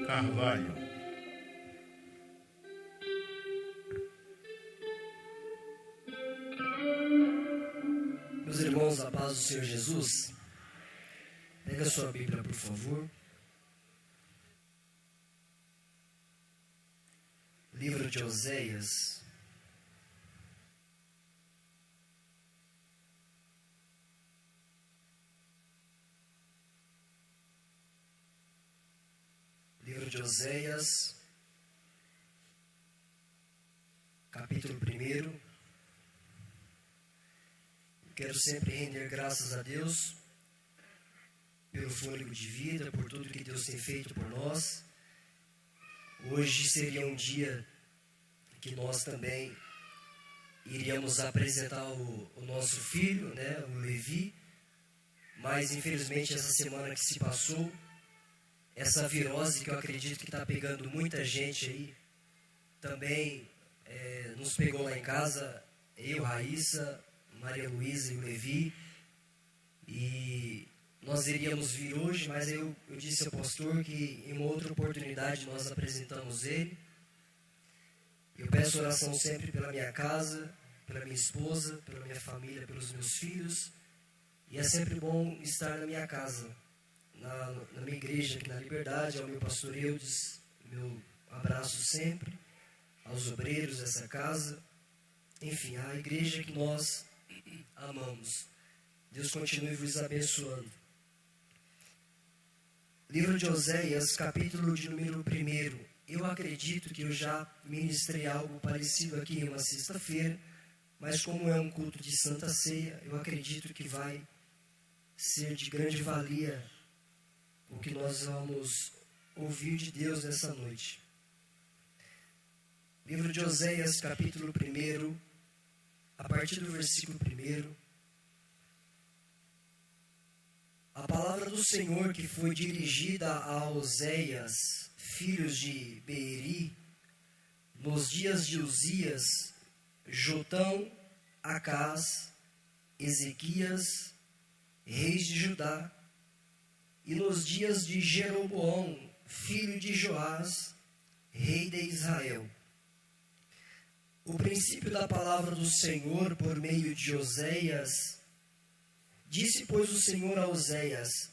Carvalho. Meus irmãos, a paz do Senhor Jesus, pega a sua Bíblia, por favor. Livro de Oséias. Livro de Oséias, capítulo 1. Quero sempre render graças a Deus pelo fôlego de vida, por tudo que Deus tem feito por nós. Hoje seria um dia que nós também iríamos apresentar o nosso filho, o Levi, mas infelizmente essa semana que se passou, essa virose que eu acredito que está pegando muita gente aí, também nos pegou lá em casa, eu, Raíssa, Maria Luísa e o Levi, e nós iríamos vir hoje, mas eu disse ao pastor que em uma outra oportunidade nós apresentamos ele. Eu peço oração sempre pela minha casa, pela minha esposa, pela minha família, pelos meus filhos, e é sempre bom estar na minha casa, na minha igreja aqui na Liberdade, ao meu pastor Eudes, meu abraço sempre, aos obreiros dessa casa, enfim, à igreja que nós amamos. Deus continue vos abençoando. Livro de Oséias, capítulo de número 1. Eu acredito que eu já ministrei algo parecido aqui em uma sexta-feira, mas como é um culto de Santa Ceia, eu acredito que vai ser de grande valia o que nós vamos ouvir de Deus nessa noite. Livro de Oséias, capítulo 1, a partir do versículo 1. A palavra do Senhor que foi dirigida a Oséias, filhos de Beeri, nos dias de Uzias, Jotão, Acás, Ezequias, reis de Judá, e nos dias de Jeroboão, filho de Joás, rei de Israel. O princípio da palavra do Senhor por meio de Oséias. Disse, pois, o Senhor a Oséias: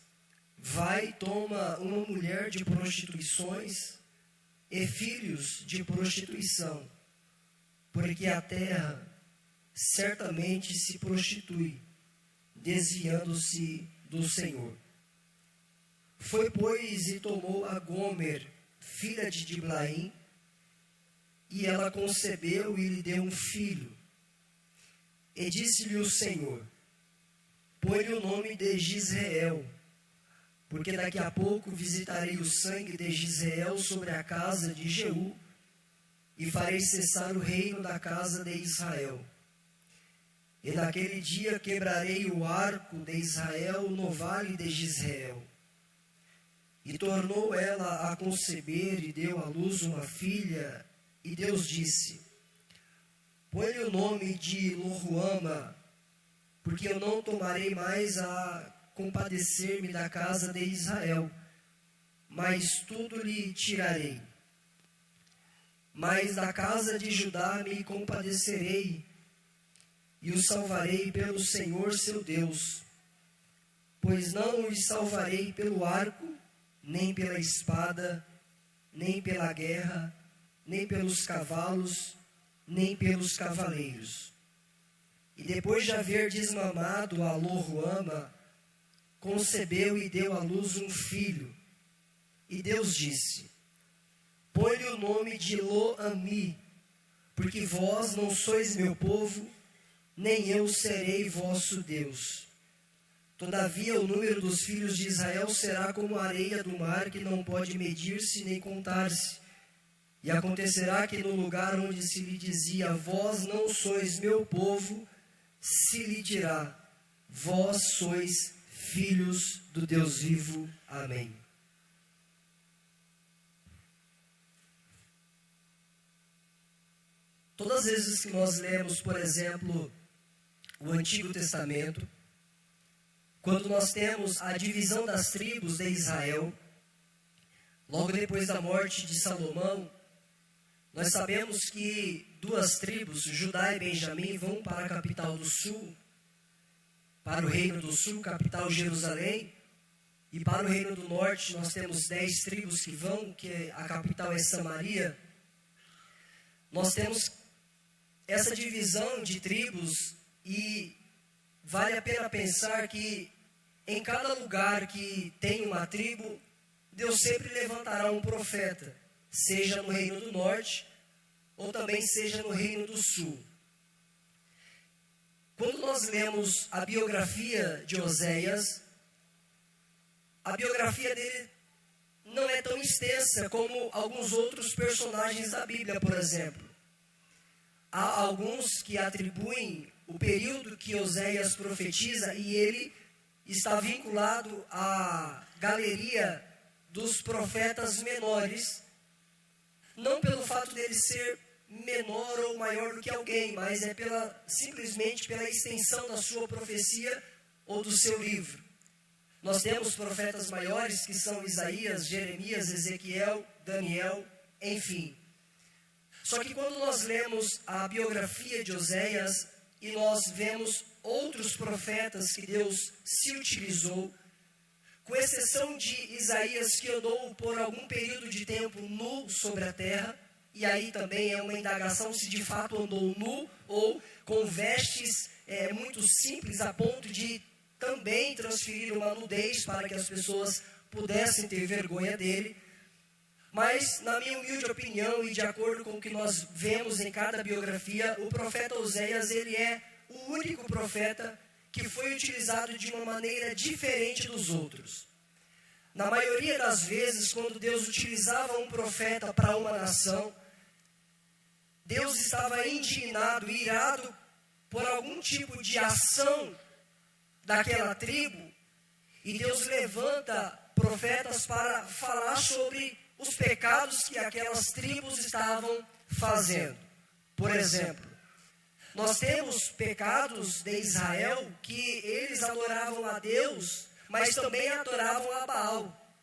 vai, toma uma mulher de prostituições e filhos de prostituição, porque a terra certamente se prostitui, desviando-se do Senhor. Foi, pois, e tomou a Gomer, filha de Diblaim, e ela concebeu e lhe deu um filho. E disse-lhe o Senhor: põe-lhe o nome de Gisrael, porque daqui a pouco visitarei o sangue de Gisrael sobre a casa de Jeú, e farei cessar o reino da casa de Israel. E naquele dia quebrarei o arco de Israel no vale de Gisrael. E tornou ela a conceber e deu à luz uma filha, e Deus disse: põe-lhe o nome de Loruama, porque eu não tomarei mais a compadecer-me da casa de Israel, mas tudo lhe tirarei. Mas da casa de Judá me compadecerei, e o salvarei pelo Senhor seu Deus, pois não os salvarei pelo arco, nem pela espada, nem pela guerra, nem pelos cavalos, nem pelos cavaleiros. E depois de haver desmamado a Loruama, concebeu e deu à luz um filho. E Deus disse: põe-lhe o nome de Lo-Ami, porque vós não sois meu povo, nem eu serei vosso Deus. Todavia o número dos filhos de Israel será como a areia do mar, que não pode medir-se nem contar-se. E acontecerá que no lugar onde se lhe dizia: vós não sois meu povo, se lhe dirá: vós sois filhos do Deus vivo. Amém. Todas as vezes que nós lemos, por exemplo, o Antigo Testamento, quando nós temos a divisão das tribos de Israel, logo depois da morte de Salomão, nós sabemos que 2 tribos, Judá e Benjamim, vão para a capital do sul, para o reino do sul, capital Jerusalém, e para o reino do norte nós temos 10 tribos que vão, que a capital é Samaria. Nós temos essa divisão de tribos e vale a pena pensar que em cada lugar que tem uma tribo, Deus sempre levantará um profeta, seja no reino do norte ou também seja no reino do sul. Quando nós lemos a biografia de Oséias, a biografia dele não é tão extensa como alguns outros personagens da Bíblia, por exemplo. Há alguns que atribuem o período que Oséias profetiza e ele está vinculado à galeria dos profetas menores, não pelo fato dele ser menor ou maior do que alguém, mas é simplesmente pela extensão da sua profecia ou do seu livro. Nós temos profetas maiores que são Isaías, Jeremias, Ezequiel, Daniel, enfim. Só que quando nós lemos a biografia de Oséias e nós vemos outros profetas que Deus se utilizou, com exceção de Isaías, que andou por algum período de tempo nu sobre a terra, e aí também é uma indagação se de fato andou nu ou com vestes muito simples a ponto de também transferir uma nudez para que as pessoas pudessem ter vergonha dele. Mas, na minha humilde opinião e de acordo com o que nós vemos em cada biografia, o profeta Oséias, ele é o único profeta que foi utilizado de uma maneira diferente dos outros. Na maioria das vezes, quando Deus utilizava um profeta para uma nação, Deus estava indignado, irado por algum tipo de ação daquela tribo, e Deus levanta profetas para falar sobre os pecados que aquelas tribos estavam fazendo. Por exemplo, nós temos pecados de Israel que eles adoravam a Deus, mas também adoravam a Baal.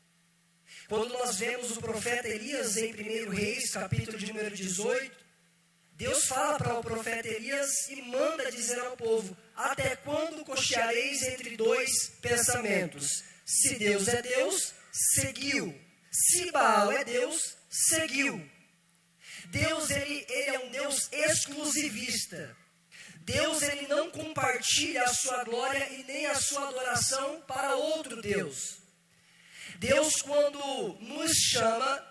Quando nós vemos o profeta Elias em 1 Reis, capítulo de número 18, Deus fala para o profeta Elias e manda dizer ao povo: até quando cocheareis entre 2 pensamentos? Se Deus é Deus, seguiu. Se Baal é Deus, seguiu. Deus, ele é um Deus exclusivista. Deus, ele não compartilha a sua glória e nem a sua adoração para outro Deus. Deus, quando nos chama,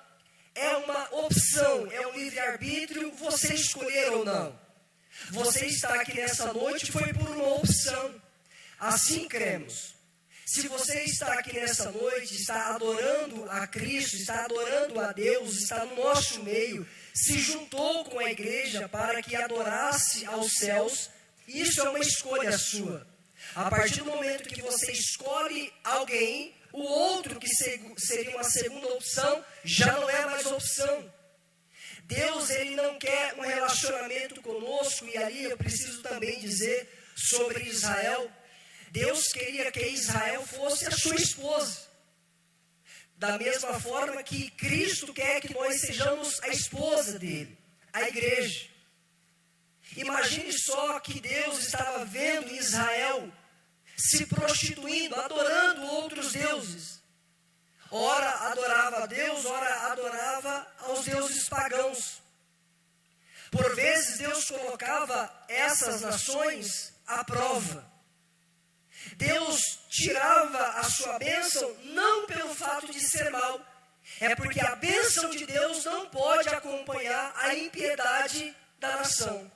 é uma opção, é um livre-arbítrio, você escolher ou não. Você está aqui nessa noite foi por uma opção. Assim cremos. Se você está aqui nessa noite, está adorando a Cristo, está adorando a Deus, está no nosso meio, se juntou com a igreja para que adorasse aos céus, isso é uma escolha sua. A partir do momento que você escolhe alguém, o outro que seria uma segunda opção, já não é mais opção. Deus, ele não quer um relacionamento conosco, e ali eu preciso também dizer sobre Israel. Deus queria que Israel fosse a sua esposa. Da mesma forma que Cristo quer que nós sejamos a esposa dele, a igreja. Imagine só que Deus estava vendo Israel se prostituindo, adorando outros deuses. Ora adorava a Deus, ora adorava aos deuses pagãos. Por vezes Deus colocava essas nações à prova. Deus tirava a sua bênção não pelo fato de ser mal, é porque a bênção de Deus não pode acompanhar a impiedade da nação.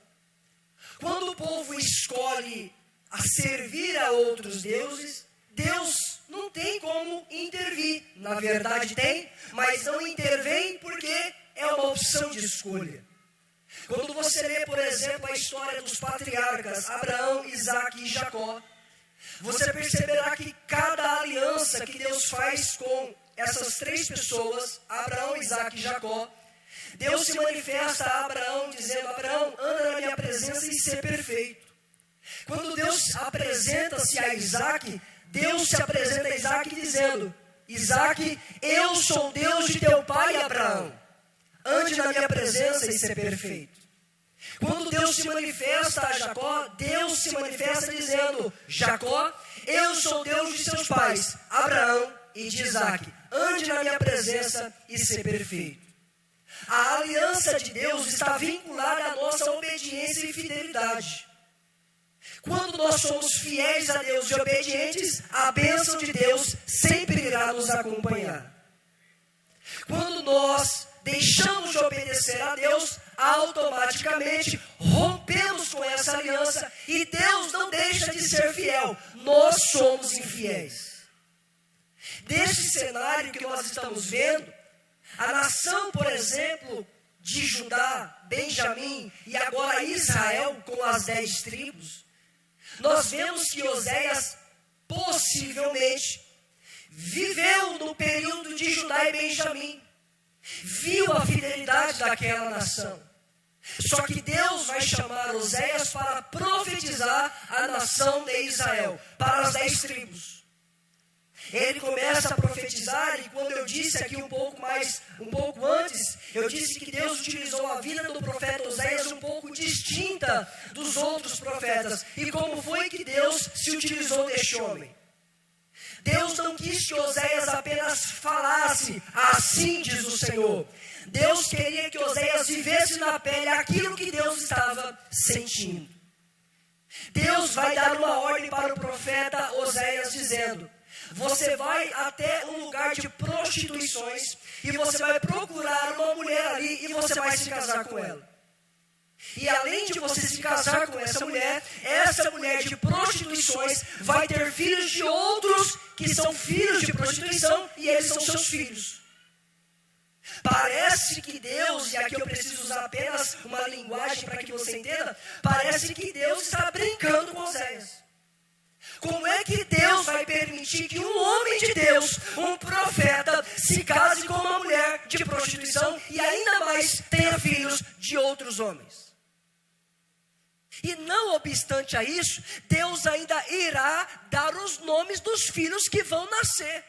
Quando o povo escolhe a servir a outros deuses, Deus não tem como intervir. Na verdade tem, mas não intervém porque é uma opção de escolha. Quando você lê, por exemplo, a história dos patriarcas, Abraão, Isaque e Jacó, você perceberá que cada aliança que Deus faz com essas 3 pessoas, Abraão, Isaque e Jacó, Deus se manifesta a Abraão dizendo: Abraão, anda na minha presença e ser perfeito. Quando Deus apresenta-se a Isaque, Deus se apresenta a Isaque dizendo: Isaque, eu sou o Deus de teu pai Abraão. Ande na minha presença e ser perfeito. Quando Deus se manifesta a Jacó, Deus se manifesta dizendo: Jacó, eu sou o Deus de seus pais, Abraão e de Isaque. Ande na minha presença e ser perfeito. A aliança de Deus está vinculada à nossa obediência e fidelidade. Quando nós somos fiéis a Deus e obedientes, a bênção de Deus sempre irá nos acompanhar. Quando nós deixamos de obedecer a Deus, automaticamente rompemos com essa aliança e Deus não deixa de ser fiel. Nós somos infiéis. Deste cenário que nós estamos vendo, a nação, por exemplo, de Judá, Benjamim e agora Israel, com as 10 tribos, nós vemos que Oséias possivelmente viveu no período de Judá e Benjamim, viu a fidelidade daquela nação. Só que Deus vai chamar Oséias para profetizar a nação de Israel, para as 10 tribos. Ele começa a profetizar, e quando eu disse aqui um pouco antes, eu disse que Deus utilizou a vida do profeta Oséias um pouco distinta dos outros profetas. E como foi que Deus se utilizou deste homem? Deus não quis que Oséias apenas falasse, assim diz o Senhor. Deus queria que Oséias vivesse na pele aquilo que Deus estava sentindo. Deus vai dar uma ordem para o profeta Oséias dizendo: você vai até um lugar de prostituições e você vai procurar uma mulher ali e você vai se casar com ela. E além de você se casar com essa mulher de prostituições vai ter filhos de outros que são filhos de prostituição e eles são seus filhos. Parece que Deus, e aqui eu preciso usar apenas uma linguagem para que você entenda, parece que Deus está brincando com Oséias. Como é que Deus vai permitir que um homem de Deus, um profeta, se case com uma mulher de prostituição e ainda mais tenha filhos de outros homens? E não obstante a isso, Deus ainda irá dar os nomes dos filhos que vão nascer.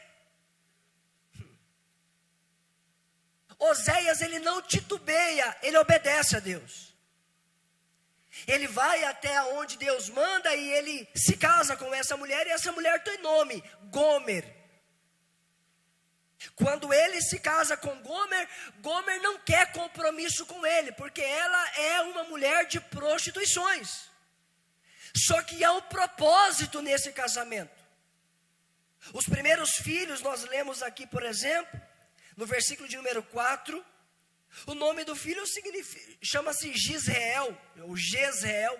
Oséias, ele não titubeia, ele obedece a Deus. Ele vai até onde Deus manda e ele se casa com essa mulher, e essa mulher tem nome, Gomer. Quando ele se casa com Gomer, Gomer não quer compromisso com ele, porque ela é uma mulher de prostituições. Só que há um propósito nesse casamento. Os primeiros filhos, nós lemos aqui, por exemplo, no versículo de número 4, o nome do filho chama-se Gisrael, ou Jezreel.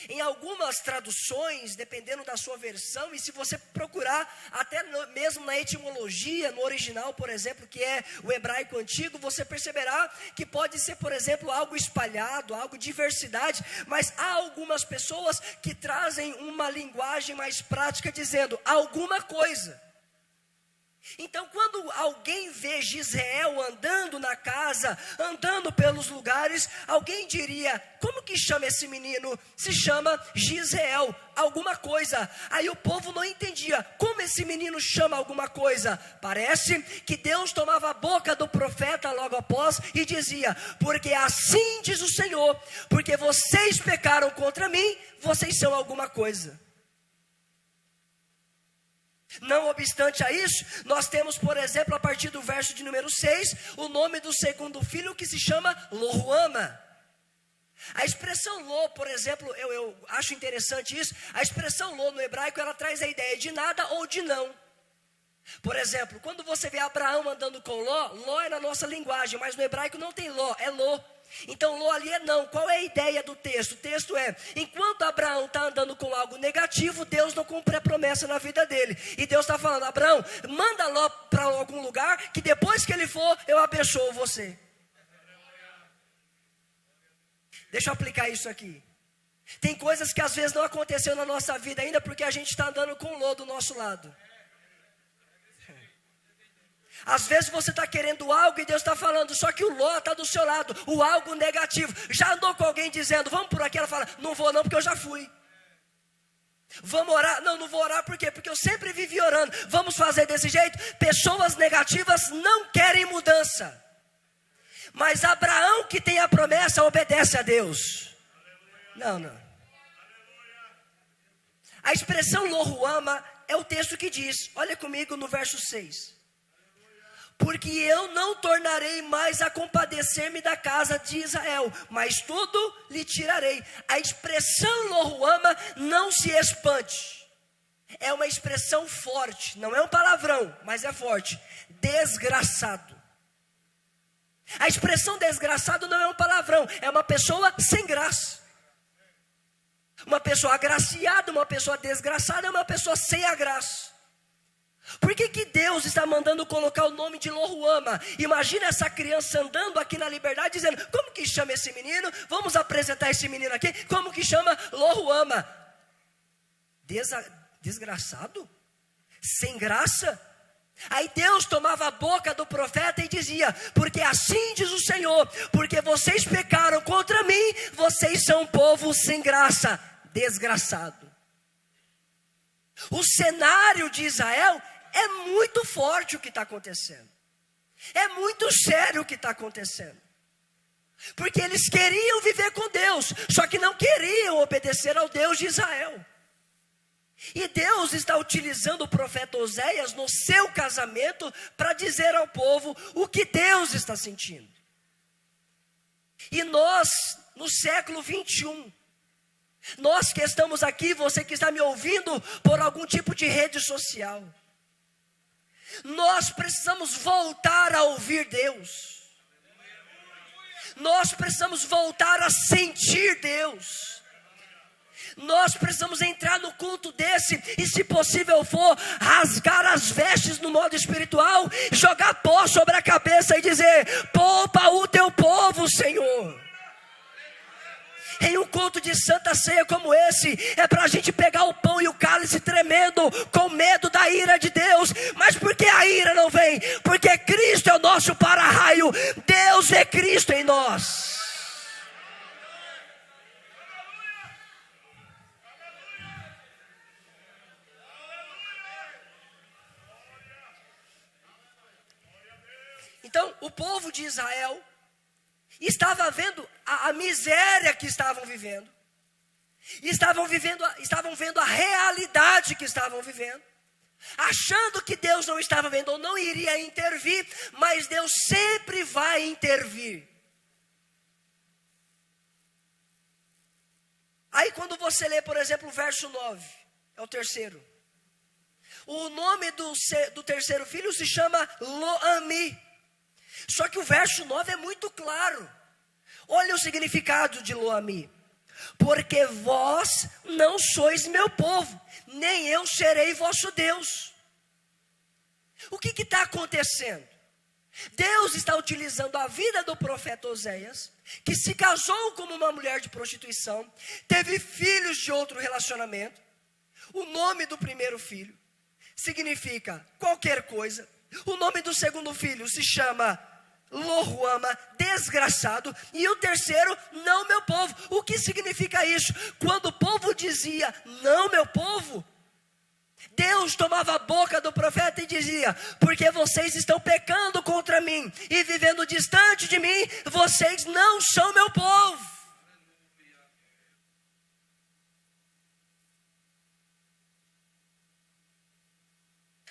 Em algumas traduções, dependendo da sua versão, e se você procurar até mesmo na etimologia, no original, por exemplo, que é o hebraico antigo, você perceberá que pode ser, por exemplo, algo espalhado, algo diversidade, mas há algumas pessoas que trazem uma linguagem mais prática dizendo alguma coisa. Então, quando alguém vê Gisrael andando na casa, andando pelos lugares, alguém diria: como que chama esse menino? Se chama Gisrael, alguma coisa. Aí o povo não entendia, como esse menino chama alguma coisa? Parece que Deus tomava a boca do profeta logo após e dizia: porque assim diz o Senhor, porque vocês pecaram contra mim, vocês são alguma coisa. Não obstante a isso, nós temos, por exemplo, a partir do verso de número 6, o nome do segundo filho, que se chama Loruama. A expressão Lo, por exemplo, eu acho interessante isso. A expressão Lo no hebraico, ela traz a ideia de nada ou de não. Por exemplo, quando você vê Abraão andando com Ló, Ló é na nossa linguagem, mas no hebraico não tem Ló, é Ló. Então Ló ali é não. Qual é a ideia do texto? O texto é: enquanto Abraão está andando com algo negativo, Deus não cumpre a promessa na vida dele. E Deus está falando: Abraão, manda Ló para algum lugar, que depois que ele for, eu abençoo você. Deixa eu aplicar isso aqui. Tem coisas que às vezes não aconteceu na nossa vida ainda, porque a gente está andando com Ló do nosso lado. Às vezes você está querendo algo e Deus está falando, só que o Ló está do seu lado, o algo negativo. Já andou com alguém dizendo: vamos por aqui? Ela fala: não vou não, porque eu já fui. Vamos orar? Não, não vou orar por quê? Porque eu sempre vivi orando. Vamos fazer desse jeito? Pessoas negativas não querem mudança. Mas Abraão, que tem a promessa, obedece a Deus. Não. A expressão Lo-Ruama é o texto que diz, olha comigo no verso 6. Porque eu não tornarei mais a compadecer-me da casa de Israel, mas tudo lhe tirarei. A expressão Lo-Ruama não se expande. É uma expressão forte, não é um palavrão, mas é forte. Desgraçado. A expressão desgraçado não é um palavrão, é uma pessoa sem graça. Uma pessoa agraciada, uma pessoa desgraçada é uma pessoa sem a graça. Por que Deus está mandando colocar o nome de Lo-Ruama? Imagina essa criança andando aqui na Liberdade dizendo, como que chama esse menino? Vamos apresentar esse menino aqui, como que chama? Lo-Ruama. Desgraçado? Sem graça? Aí Deus tomava a boca do profeta e dizia, porque assim diz o Senhor, porque vocês pecaram contra mim, vocês são um povo sem graça, desgraçado. O cenário de Israel é muito forte o que está acontecendo. É muito sério o que está acontecendo. Porque eles queriam viver com Deus, só que não queriam obedecer ao Deus de Israel. E Deus está utilizando o profeta Oséias no seu casamento para dizer ao povo o que Deus está sentindo. E nós, no século 21, nós que estamos aqui, você que está me ouvindo por algum tipo de rede social, nós precisamos voltar a ouvir Deus. Nós precisamos voltar a sentir Deus. Nós precisamos entrar no culto desse e, se possível for, rasgar as vestes no modo espiritual, jogar pó sobre a cabeça e dizer, poupa o teu povo, Senhor. Em um culto de santa ceia como esse, é para a gente pegar o pão e o cálice tremendo, com medo da ira de Deus. Mas por que a ira não vem? Porque Cristo é o nosso para-raio, Deus é Cristo em nós. Então, o povo de Israel estava vendo a miséria que estavam vivendo. Estavam vendo a realidade que estavam vivendo. Achando que Deus não estava vendo ou não iria intervir, mas Deus sempre vai intervir. Aí quando você lê, por exemplo, o verso 9, é o terceiro. O nome do terceiro filho se chama Lo-Ami. Só que o verso 9 é muito claro. Olha o significado de Lo-Ami. Porque vós não sois meu povo, nem eu serei vosso Deus. O que está acontecendo? Deus está utilizando a vida do profeta Oséias, que se casou como uma mulher de prostituição, teve filhos de outro relacionamento. O nome do primeiro filho significa qualquer coisa. O nome do segundo filho se chama Lo-Ruama, desgraçado. E o terceiro, não meu povo. O que significa isso? Quando o povo dizia, não meu povo, Deus tomava a boca do profeta e dizia, porque vocês estão pecando contra mim e vivendo distante de mim, vocês não são meu povo.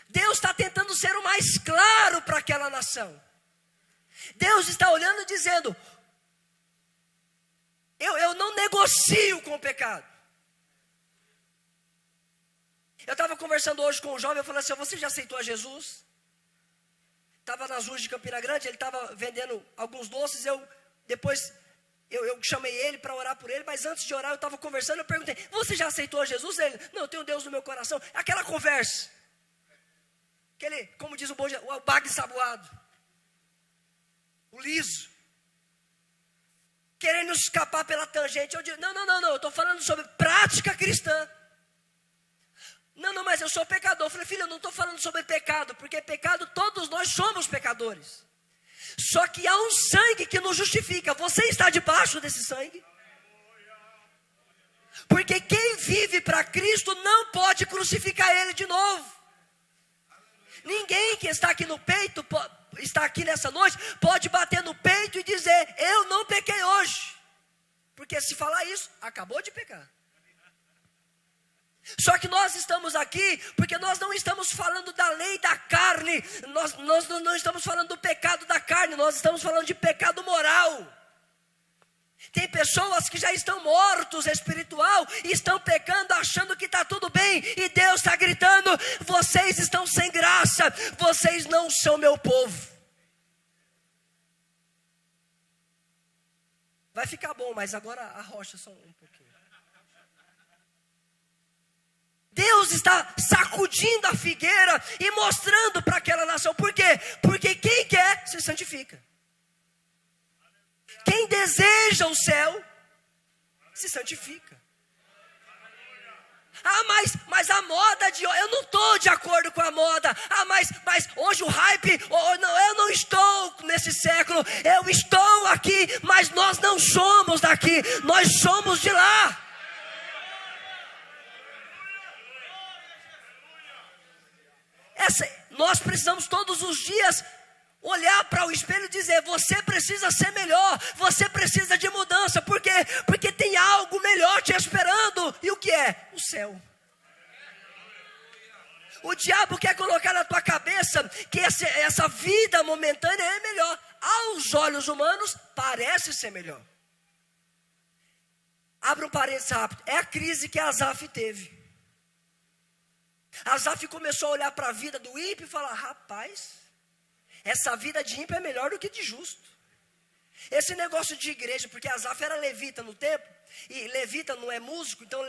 Deus está tentando ser o mais claro para aquela nação. Deus está olhando e dizendo, eu não negocio com o pecado. Eu estava conversando hoje com um jovem, eu falei assim, você já aceitou a Jesus? Estava nas ruas de Campina Grande, ele estava vendendo alguns doces, depois eu chamei ele para orar por ele, mas antes de orar eu estava conversando, eu perguntei, você já aceitou a Jesus? Ele, não, eu tenho Deus no meu coração. Aquela conversa, aquele, como diz o bague saboado, o liso, querendo escapar pela tangente. Eu digo, não, eu estou falando sobre prática cristã. Não, mas eu sou pecador. Eu falei, filho, eu não estou falando sobre pecado, porque pecado, todos nós somos pecadores. Só que há um sangue que nos justifica. Você está debaixo desse sangue? Porque quem vive para Cristo não pode crucificar Ele de novo. Ninguém que está aqui no peito, está aqui nessa noite, pode bater no peito e dizer, eu não pequei hoje. Porque se falar isso, acabou de pecar. Só que nós estamos aqui, porque nós não estamos falando da lei da carne, nós não estamos falando do pecado da carne, nós estamos falando de pecado moral. Tem pessoas que já estão mortos espiritual e estão pecando achando que está tudo bem. E Deus está gritando, vocês estão sem graça, vocês não são meu povo. Vai ficar bom, mas agora arrocha só um pouquinho. Deus está sacudindo a figueira e mostrando para aquela nação. Por quê? Porque quem quer se santifica. Quem deseja o céu, se santifica. Ah, mas a moda de hoje, eu não estou de acordo com a moda. Ah, mas hoje o hype, eu não estou nesse século. Eu estou aqui, mas nós não somos daqui, nós somos de lá. Nós precisamos todos os dias olhar para o espelho e dizer, você precisa ser melhor, você precisa de mudança. Por quê? Porque tem algo melhor te esperando. E o que é? O céu. O diabo quer colocar na tua cabeça que essa vida momentânea é melhor. Aos olhos humanos, parece ser melhor. Abre um parênteses rápido. É a crise que Asaf teve. Asaf começou a olhar para a vida do ímpio e falar, rapaz, essa vida de ímpio é melhor do que de justo. Esse negócio de igreja, porque Asaf era levita no templo, e levita não é músico, então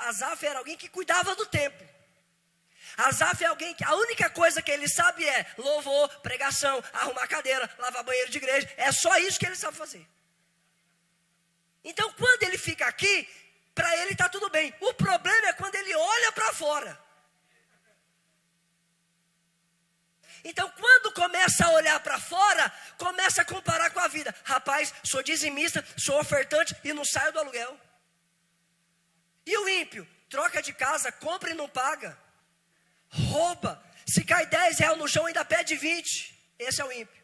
Asaf era alguém que cuidava do templo. Asaf é alguém que a única coisa que ele sabe é louvor, pregação, arrumar cadeira, lavar banheiro de igreja. É só isso que ele sabe fazer. Então quando ele fica aqui, para ele está tudo bem. O problema é quando ele olha para fora. Então, quando começa a olhar para fora, começa a comparar com a vida. Rapaz, sou dizimista, sou ofertante e não saio do aluguel. E o ímpio? Troca de casa, compra e não paga. Rouba. Se cai 10 reais no chão, ainda pede 20. Esse é o ímpio.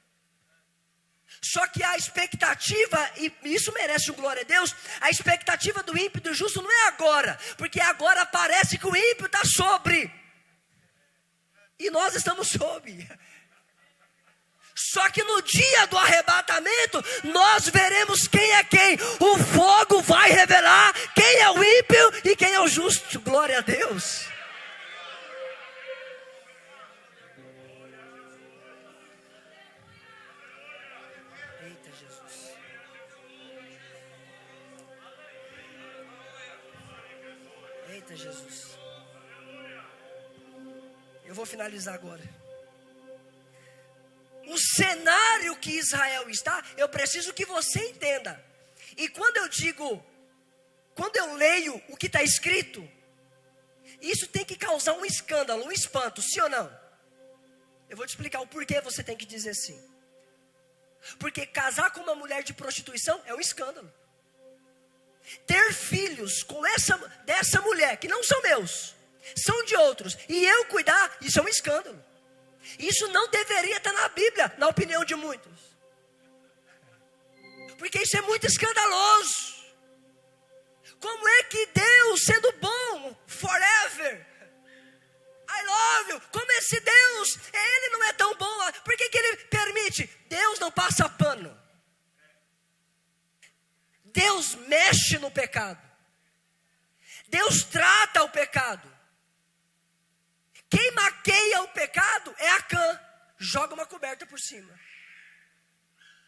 Só que a expectativa, e isso merece um glória a Deus, a expectativa do ímpio e do justo não é agora. Porque agora parece que o ímpio está sobre. E nós estamos sob. Só que no dia do arrebatamento, nós veremos quem é quem. O fogo vai revelar quem é o ímpio e quem é o justo. Glória a Deus. Eita Jesus. Eita Jesus. Eu vou finalizar agora. O cenário que Israel está, eu preciso que você entenda. E quando eu leio o que está escrito, isso tem que causar um escândalo, um espanto, sim ou não? Eu vou te explicar o porquê você tem que dizer sim. Porque casar com uma mulher de prostituição é um escândalo. Ter filhos com dessa mulher, que não são meus, são de outros, e eu cuidar, isso é um escândalo. Isso não deveria estar na Bíblia, na opinião de muitos. Porque isso é muito escandaloso. Como é que Deus, sendo bom, forever, I love you, como esse Deus, Ele não é tão bom, por que Ele permite? Deus não passa pano. Deus mexe no pecado. Deus trata o pecado. Quem maqueia o pecado é Acã. Joga uma coberta por cima.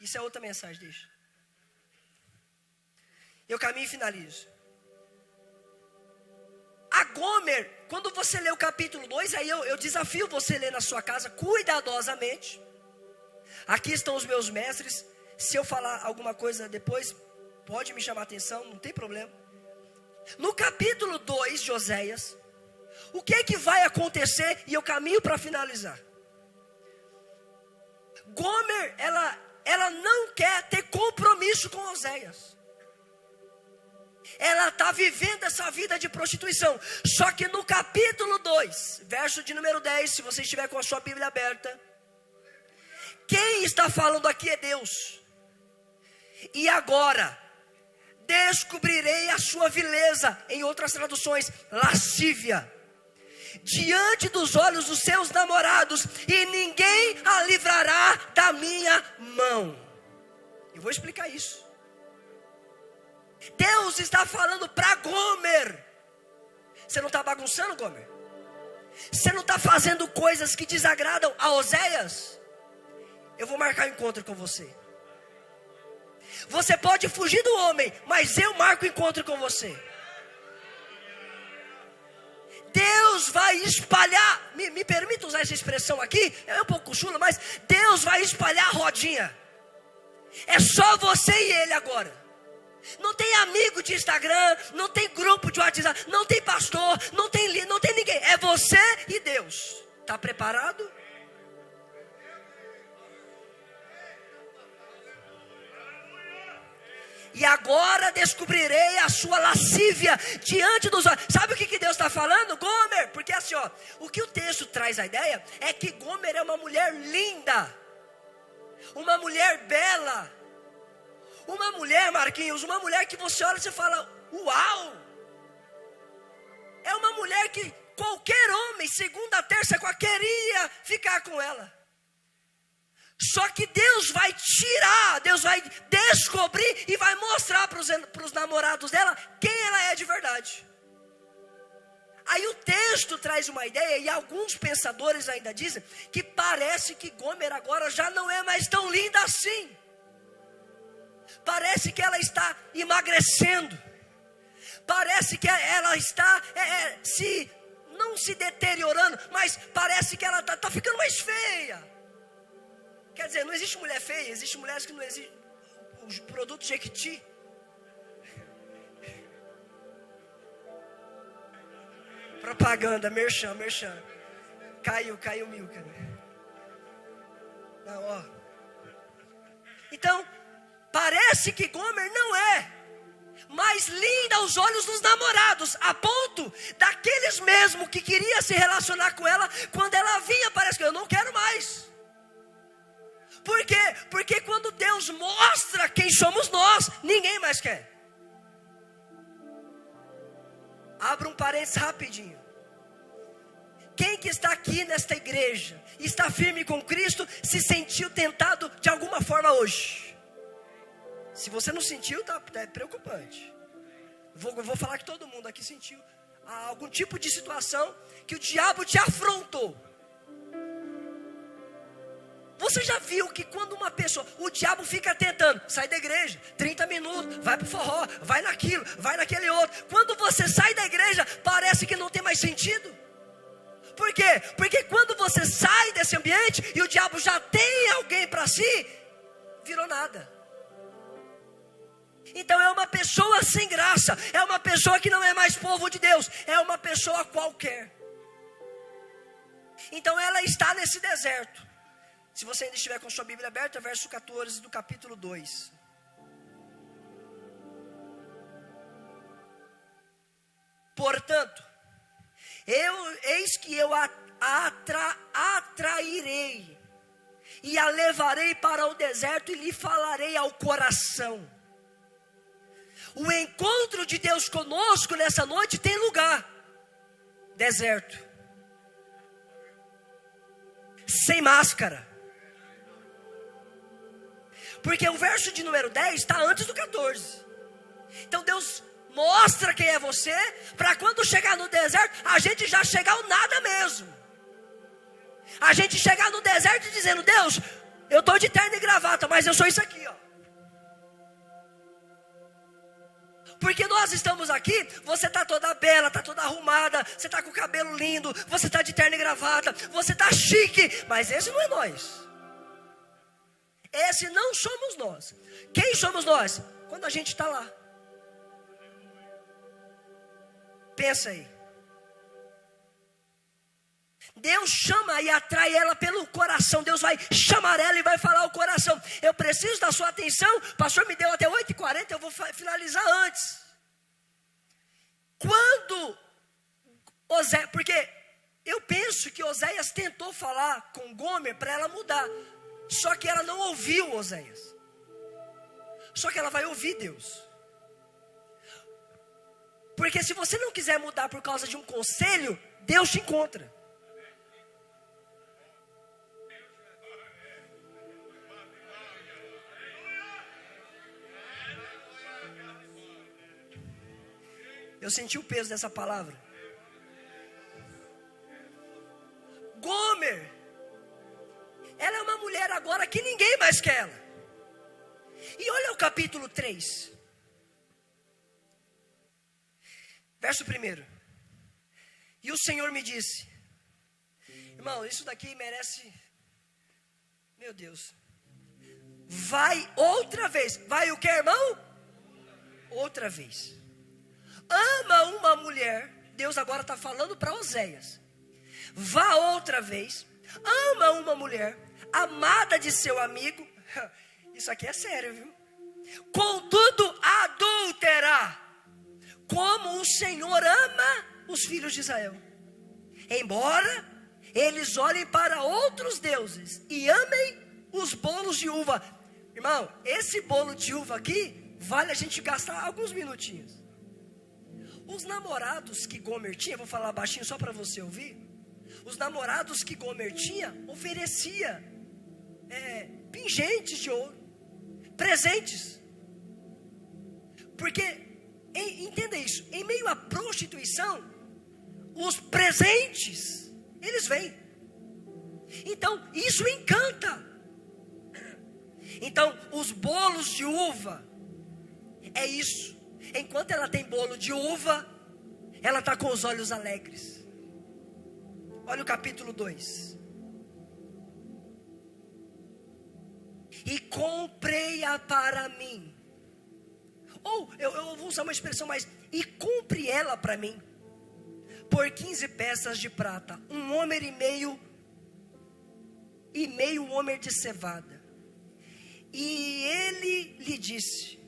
Isso é outra mensagem, deixa. Eu caminho e finalizo. A Gomer, quando você lê o capítulo 2, aí eu desafio você a ler na sua casa cuidadosamente. Aqui estão os meus mestres. Se eu falar alguma coisa depois, pode me chamar a atenção, não tem problema. No capítulo 2 de Oséias, o que é que vai acontecer? E eu caminho para finalizar. Gomer, ela não quer ter compromisso com Oséias. ela está vivendo essa vida de prostituição. Só que no capítulo 2, verso de número 10, se você estiver com a sua Bíblia aberta, quem está falando aqui é Deus. E agora, descobrirei a sua vileza, em outras traduções, lascívia, diante dos olhos dos seus namorados, e ninguém a livrará da minha mão. Eu vou explicar isso. Deus está falando para Gomer. Você não está bagunçando, Gomer? Você não está fazendo coisas que desagradam a Oséias? Eu vou marcar um encontro com você. Você pode fugir do homem, mas eu marco encontro com você. Deus vai espalhar, me permita usar essa expressão aqui, é um pouco chula, mas Deus vai espalhar a rodinha. É só você e ele agora. Não tem amigo de Instagram, não tem grupo de WhatsApp, não tem pastor, não tem ninguém. É você e Deus. Está preparado? E agora descobrirei a sua lascívia diante dos olhos. Sabe o que Deus está falando? Gomer, porque assim, ó, o que o texto traz a ideia é que Gomer é uma mulher linda, uma mulher bela, uma mulher, Marquinhos, uma mulher que você olha e você fala, uau! É uma mulher que qualquer homem, segunda, terça, queria ficar com ela. Só que Deus vai tirar, Deus vai descobrir e vai mostrar para os namorados dela quem ela é de verdade. Aí o texto traz uma ideia, e alguns pensadores ainda dizem que parece que Gomer agora já não é mais tão linda assim. Parece que ela está emagrecendo. Parece que ela está não se deteriorando, mas parece que ela está ficando mais feia. Quer dizer, não existe mulher feia, existe mulheres que não existem. Os produtos Jequiti. Propaganda, merchan. Caiu Milka. Não, ó. Então, parece que Gomer não é mais linda aos olhos dos namorados, a ponto daqueles mesmo que queria se relacionar com ela, quando ela vinha, parece que eu não quero mais. Por quê? Porque quando Deus mostra quem somos nós, ninguém mais quer. Abra um parênteses rapidinho. Quem que está aqui nesta igreja, está firme com Cristo, se sentiu tentado de alguma forma hoje? Se você não sentiu, é preocupante. Vou falar que todo mundo aqui sentiu algum tipo de situação que o diabo te afrontou. Você já viu que quando uma pessoa, o diabo fica tentando, sai da igreja, 30 minutos, vai pro forró, vai naquilo, vai naquele outro. Quando você sai da igreja, parece que não tem mais sentido. Por quê? Porque quando você sai desse ambiente e o diabo já tem alguém para si, virou nada. Então é uma pessoa sem graça, é uma pessoa que não é mais povo de Deus, é uma pessoa qualquer. Então ela está nesse deserto. Se você ainda estiver com sua Bíblia aberta, verso 14 do capítulo 2. Portanto, eis que eu a atrairei, e a levarei para o deserto, e lhe falarei ao coração. O encontro de Deus conosco nessa noite tem lugar. Deserto. Sem máscara. Porque o verso de número 10 está antes do 14. Então Deus mostra quem é você, para quando chegar no deserto, a gente já chegar ao nada mesmo. A gente chegar no deserto dizendo, Deus, eu estou de terno e gravata, mas eu sou isso aqui, ó. Porque nós estamos aqui, você está toda bela, está toda arrumada, você está com o cabelo lindo, você está de terno e gravata, você está chique, mas esse não é nós. Esse não somos nós. Quem somos nós? Quando a gente está lá. Pensa aí. Deus chama e atrai ela pelo coração. Deus vai chamar ela e vai falar ao coração. Eu preciso da sua atenção. O pastor me deu até 8h40, eu vou finalizar antes. Quando Oséias, porque eu penso que Oséias tentou falar com Gomer para ela mudar, só que ela não ouviu Oséias. Só que ela vai ouvir Deus. Porque se você não quiser mudar por causa de um conselho, Deus te encontra. Eu senti o peso dessa palavra. Gomer, ela é uma mulher agora que ninguém mais quer ela. E olha o capítulo 3. Verso 1. E o Senhor me disse, irmão, isso daqui merece, meu Deus. Vai outra vez. Vai o que, irmão? Outra vez. Ama uma mulher. Deus agora está falando para Oséias. Vá outra vez. Ama uma mulher amada de seu amigo. Isso aqui é sério, viu? Contudo, adulterar, como o Senhor ama os filhos de Israel. Embora eles olhem para outros deuses e amem os bolos de uva. Irmão, esse bolo de uva aqui vale a gente gastar alguns minutinhos. Os namorados que Gomer tinha, vou falar baixinho só para você ouvir. Os namorados que Gomer tinha oferecia pingentes de ouro, presentes. Porque, entenda isso, em meio à prostituição, os presentes, eles vêm. Então, isso encanta. Então, os bolos de uva, é isso. Enquanto ela tem bolo de uva, ela está com os olhos alegres. Olha o capítulo 2. E comprei-a para mim. Ou, eu vou usar uma expressão mais. E compre ela para mim. Por 15 peças de prata. 1 homer e meio. E meio homer de cevada. E ele lhe disse: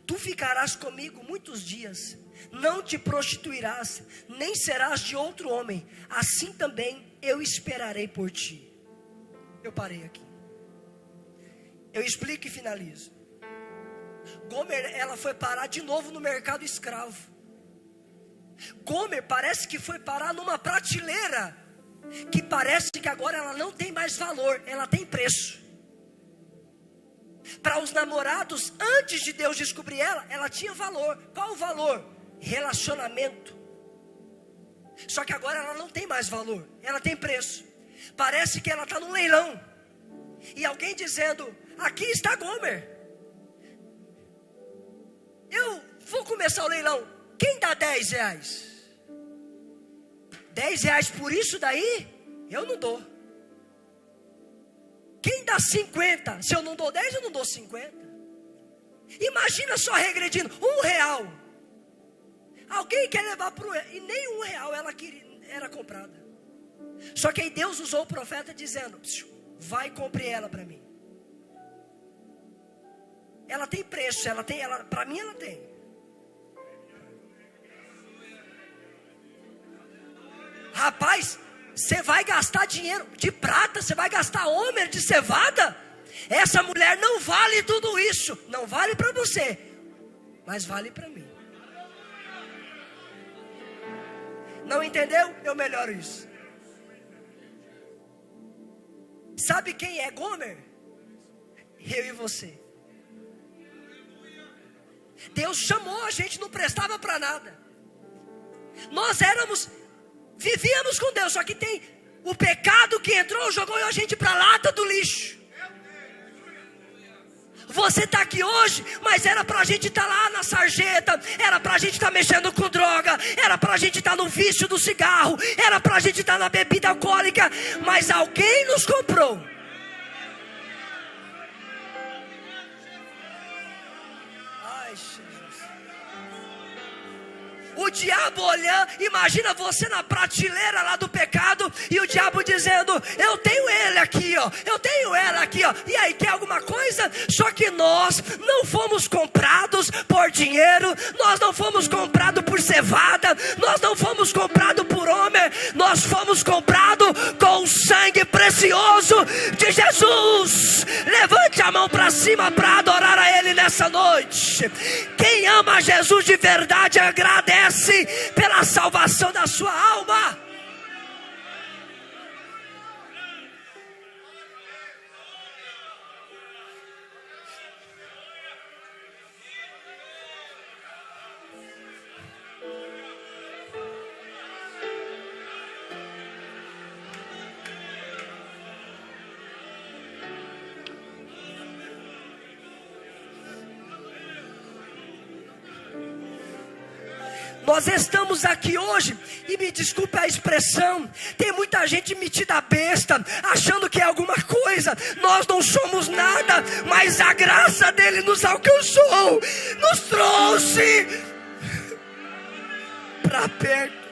tu ficarás comigo muitos dias. Não te prostituirás, nem serás de outro homem. Assim também eu esperarei por ti. Eu parei aqui. Eu explico e finalizo. Gomer, ela foi parar de novo no mercado escravo. Gomer parece que foi parar numa prateleira, que parece que agora ela não tem mais valor, ela tem preço. Para os namorados, antes de Deus descobrir ela tinha valor. Qual o valor? Relacionamento. Só que agora ela não tem mais valor, ela tem preço. Parece que ela está num leilão, e alguém dizendo: aqui está Gomer, eu vou começar o leilão, quem dá 10 reais? 10 reais por isso daí? Eu não dou. Quem dá 50? Se eu não dou 10, eu não dou 50. Imagina só regredindo, R$1. Alguém quer levar para o... E nem R$1 ela queria, era comprada. Só que aí Deus usou o profeta dizendo: vai e compre ela para mim. Ela tem preço, para mim ela tem. Rapaz, você vai gastar dinheiro de prata, você vai gastar homer de cevada? Essa mulher não vale tudo isso. Não vale para você, mas vale para mim. Não entendeu? Eu melhoro isso. Sabe quem é Gomer? Eu e você. Deus chamou a gente, não prestava para nada. Nós vivíamos com Deus, só que tem o pecado que entrou, jogou a gente para a lata do lixo. Você está aqui hoje, mas era para a gente estar lá na sarjeta, era para a gente estar mexendo com droga, era para a gente estar no vício do cigarro, era para a gente estar na bebida alcoólica, mas alguém nos comprou. Ai, Jesus. O diabo olhando, imagina você na prateleira lá do pecado, e o diabo dizendo: eu tenho ele aqui, ó, eu tenho ela aqui, ó. E aí, quer alguma coisa? Só que nós não fomos comprados por dinheiro, nós não fomos comprados por cevada, nós não fomos comprados por homem, nós fomos comprados com o sangue precioso de Jesus. Levante a mão para cima para adorar a Ele nessa noite. Quem ama Jesus de verdade agradece pela salvação da sua alma. Nós estamos aqui hoje, e me desculpe a expressão, tem muita gente metida besta, achando que é alguma coisa. Nós não somos nada, mas a graça dele nos alcançou, nos trouxe para perto.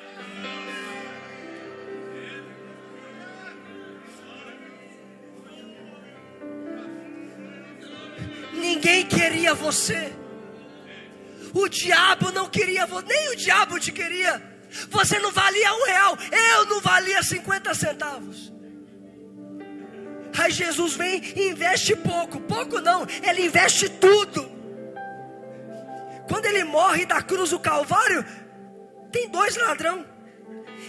Ninguém queria você. O diabo não queria, nem o diabo te queria. Você não valia R$1, eu não valia 50 centavos. Aí Jesus vem e investe pouco não, ele investe tudo. Quando ele morre da cruz do Calvário, tem 2 ladrões,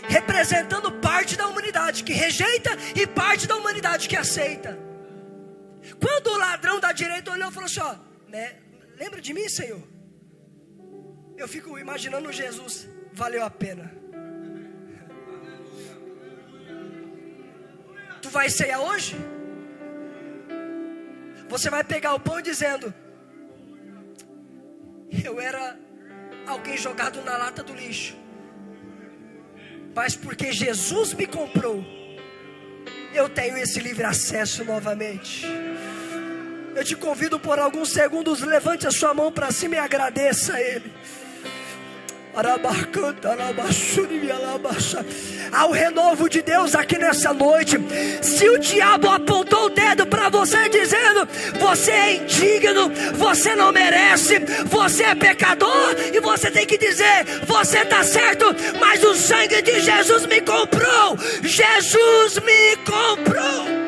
representando parte da humanidade que rejeita e parte da humanidade que aceita. Quando o ladrão da direita olhou e falou assim: ó, né, lembra de mim, Senhor? Eu fico imaginando Jesus, valeu a pena. Tu vai ceiar hoje? Você vai pegar o pão dizendo: eu era alguém jogado na lata do lixo, mas porque Jesus me comprou, eu tenho esse livre acesso novamente. Eu te convido por alguns segundos, levante a sua mão para cima e agradeça a Ele. Há o renovo de Deus aqui nessa noite. Se o diabo apontou o dedo para você dizendo: você é indigno, você não merece, você é pecador, e você tem que dizer: você está certo, mas o sangue de Jesus me comprou. Jesus me comprou.